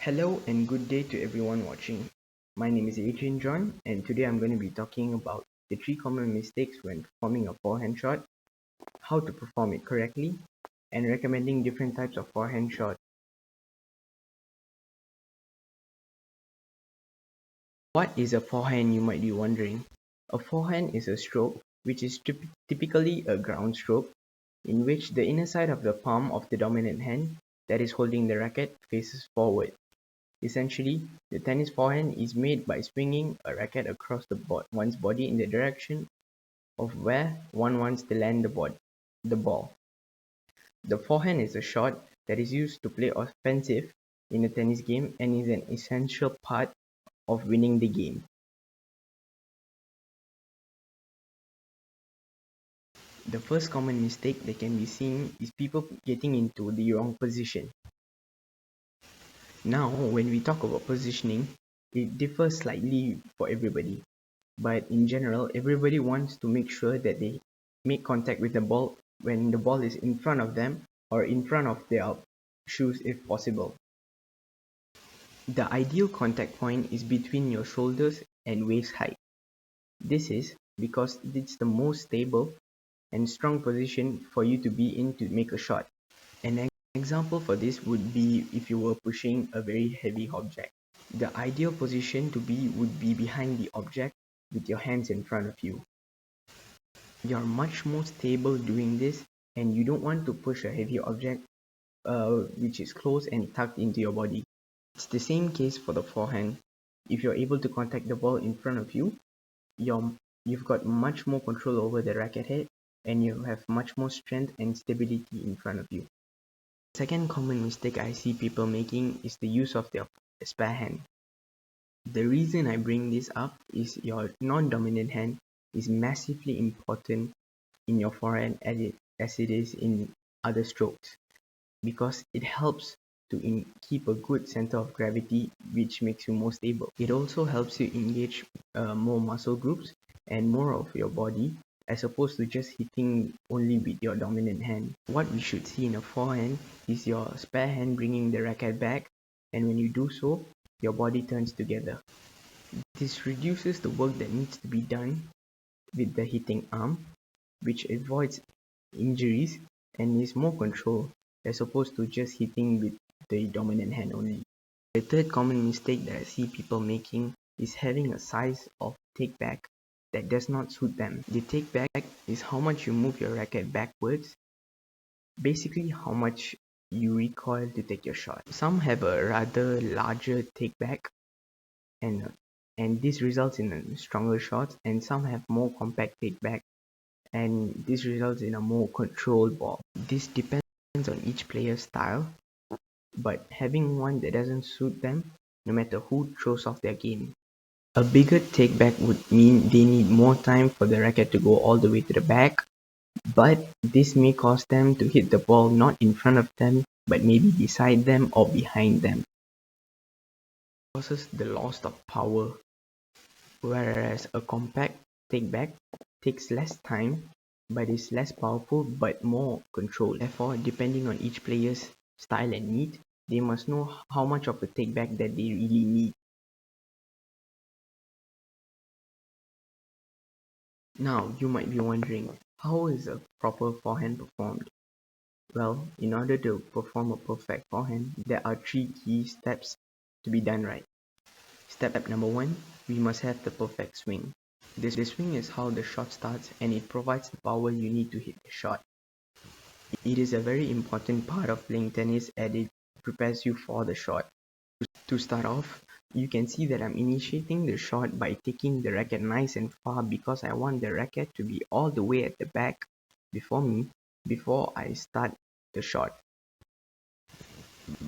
Hello and good day to everyone watching. My name is Adrian John, and today I'm going to be talking about the three common mistakes when performing a forehand shot, how to perform it correctly, and recommending different types of forehand shots. What is a forehand, you might be wondering? A forehand is a stroke which is typically a ground stroke in which the inner side of the palm of the dominant hand that is holding the racket faces forward. Essentially, the tennis forehand is made by swinging a racket across one's body in the direction of where one wants to land the ball. The forehand is a shot that is used to play offensive in a tennis game and is an essential part of winning the game. The first common mistake that can be seen is people getting into the wrong position. Now, when we talk about positioning, it differs slightly for everybody. But in general, everybody wants to make sure that they make contact with the ball when the ball is in front of them or in front of their shoes if possible. The ideal contact point is between your shoulders and waist height. This is because it's the most stable and strong position for you to be in to make a shot. An example for this would be if you were pushing a very heavy object. The ideal position to be would be behind the object with your hands in front of you. You're much more stable doing this, and you don't want to push a heavy object which is close and tucked into your body. It's the same case for the forehand. If you're able to contact the ball in front of you, you've got much more control over the racket head, and you have much more strength and stability in front of you. Second common mistake I see people making is the use of their spare hand. The reason I bring this up is your non-dominant hand is massively important in your forehand as it is in other strokes, because it helps to keep a good center of gravity, which makes you more stable. It also helps you engage more muscle groups and more of your body, as opposed to just hitting only with your dominant hand. What we should see in a forehand is your spare hand bringing the racket back, and when you do so, your body turns together. This reduces the work that needs to be done with the hitting arm, which avoids injuries and is more control as opposed to just hitting with the dominant hand only. The third common mistake that I see people making is having a size of take back that does not suit them. The take back is how much you move your racket backwards, basically how much you recoil to take your shot. Some have a rather larger take back, and this results in stronger shots, and some have more compact take back, and this results in a more controlled ball. This depends on each player's style, but having one that doesn't suit them, no matter who throws off their game. A bigger take back would mean they need more time for the racket to go all the way to the back, but this may cause them to hit the ball not in front of them, but maybe beside them or behind them. It causes the loss of power, whereas a compact take back takes less time but is less powerful but more controlled. Therefore, depending on each player's style and need, they must know how much of a take back that they really need. Now, you might be wondering, how is a proper forehand performed? Well, in order to perform a perfect forehand, there are three key steps to be done right. Step number one, we must have the perfect swing. The swing is how the shot starts, and it provides the power you need to hit the shot. It is a very important part of playing tennis, and it prepares you for the shot. To start off, you can see that I'm initiating the shot by taking the racket nice and far, because I want the racket to be all the way at the back before me before I start the shot.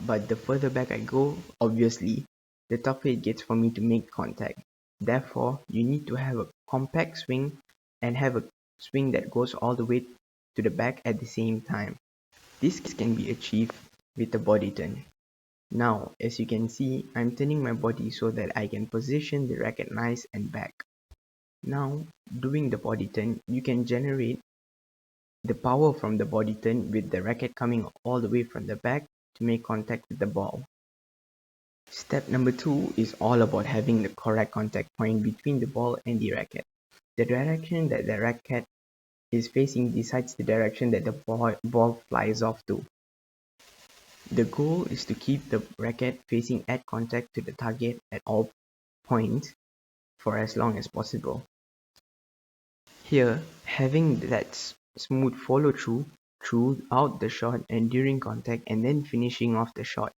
But the further back I go, obviously, the tougher it gets for me to make contact. Therefore, you need to have a compact swing and have a swing that goes all the way to the back at the same time. This can be achieved with a body turn. Now, as you can see, I'm turning my body so that I can position the racket nice and back. Now, doing the body turn, you can generate the power from the body turn with the racket coming all the way from the back to make contact with the ball. Step number 2 is all about having the correct contact point between the ball and the racket. The direction that the racket is facing decides the direction that the ball flies off to. The goal is to keep the racket facing at contact to the target at all points for as long as possible. Here, having that smooth follow through throughout the shot and during contact and then finishing off the shot,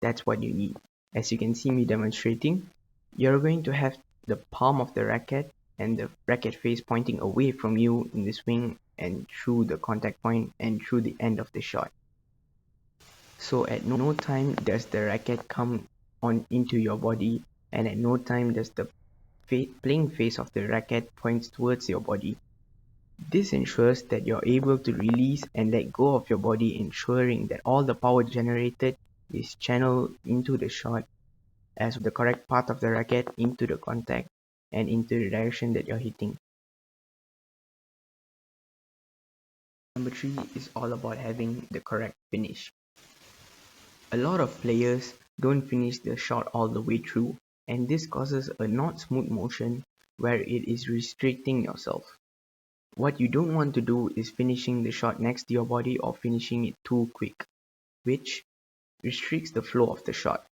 that's what you need. As you can see me demonstrating, you're going to have the palm of the racket and the racket face pointing away from you in the swing and through the contact point and through the end of the shot. So at no time does the racket come on into your body, and at no time does the playing face of the racket points towards your body. This ensures that you're able to release and let go of your body, ensuring that all the power generated is channeled into the shot as the correct path of the racket into the contact and into the direction that you're hitting. Number 3 is all about having the correct finish. A lot of players don't finish the shot all the way through, and this causes a not smooth motion where it is restricting yourself. What you don't want to do is finishing the shot next to your body or finishing it too quick, which restricts the flow of the shot.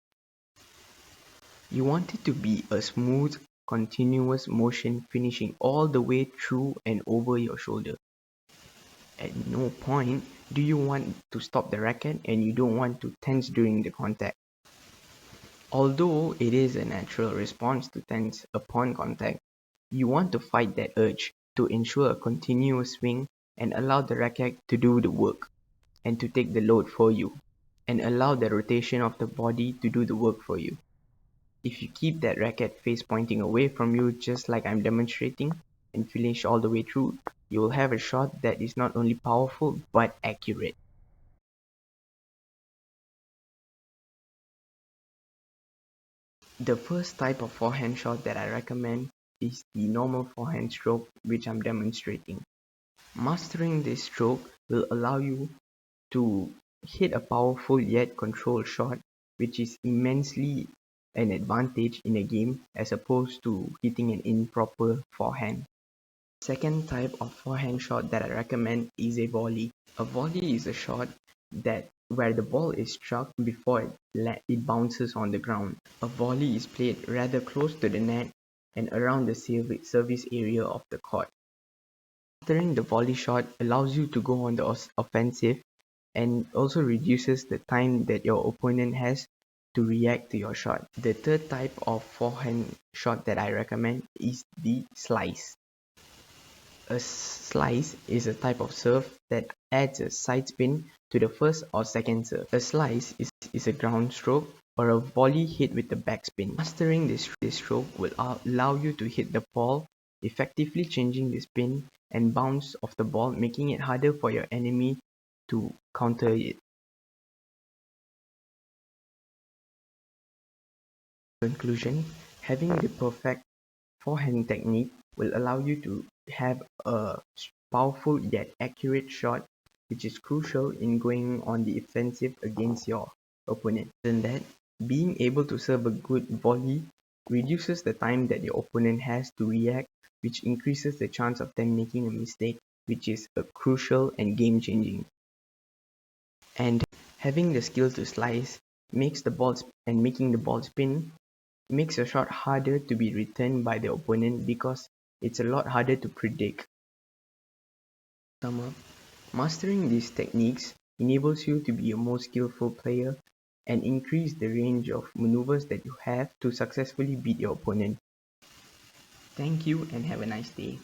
You want it to be a smooth, continuous motion finishing all the way through and over your shoulder. At no point do you want to stop the racket, and you don't want to tense during the contact. Although it is a natural response to tense upon contact, you want to fight that urge to ensure a continuous swing and allow the racket to do the work and to take the load for you, and allow the rotation of the body to do the work for you. If you keep that racket face pointing away from you just like I'm demonstrating and finish all the way through, you will have a shot that is not only powerful but accurate. The first type of forehand shot that I recommend is the normal forehand stroke, which I'm demonstrating. Mastering this stroke will allow you to hit a powerful yet controlled shot, which is immensely an advantage in a game as opposed to hitting an improper forehand. Second type of forehand shot that I recommend is a volley. A volley is a shot that where the ball is struck before it bounces on the ground. A volley is played rather close to the net and around the service area of the court. Mastering the volley shot allows you to go on the offensive and also reduces the time that your opponent has to react to your shot. The third type of forehand shot that I recommend is the slice. A slice is a type of serve that adds a side spin to the first or second serve. A slice is a ground stroke or a volley hit with the backspin. Mastering this stroke will allow you to hit the ball, effectively changing the spin and bounce of the ball, making it harder for your enemy to counter it. In conclusion, having the perfect forehand technique will allow you to have a powerful yet accurate shot, which is crucial in going on the offensive against your opponent. Than that, being able to serve a good volley reduces the time that your opponent has to react, which increases the chance of them making a mistake, which is a crucial and game-changing. And having the skill to slice makes the ball and making the ball spin makes a shot harder to be returned by the opponent because it's a lot harder to predict. Sum up, mastering these techniques enables you to be a more skillful player and increase the range of maneuvers that you have to successfully beat your opponent. Thank you and have a nice day.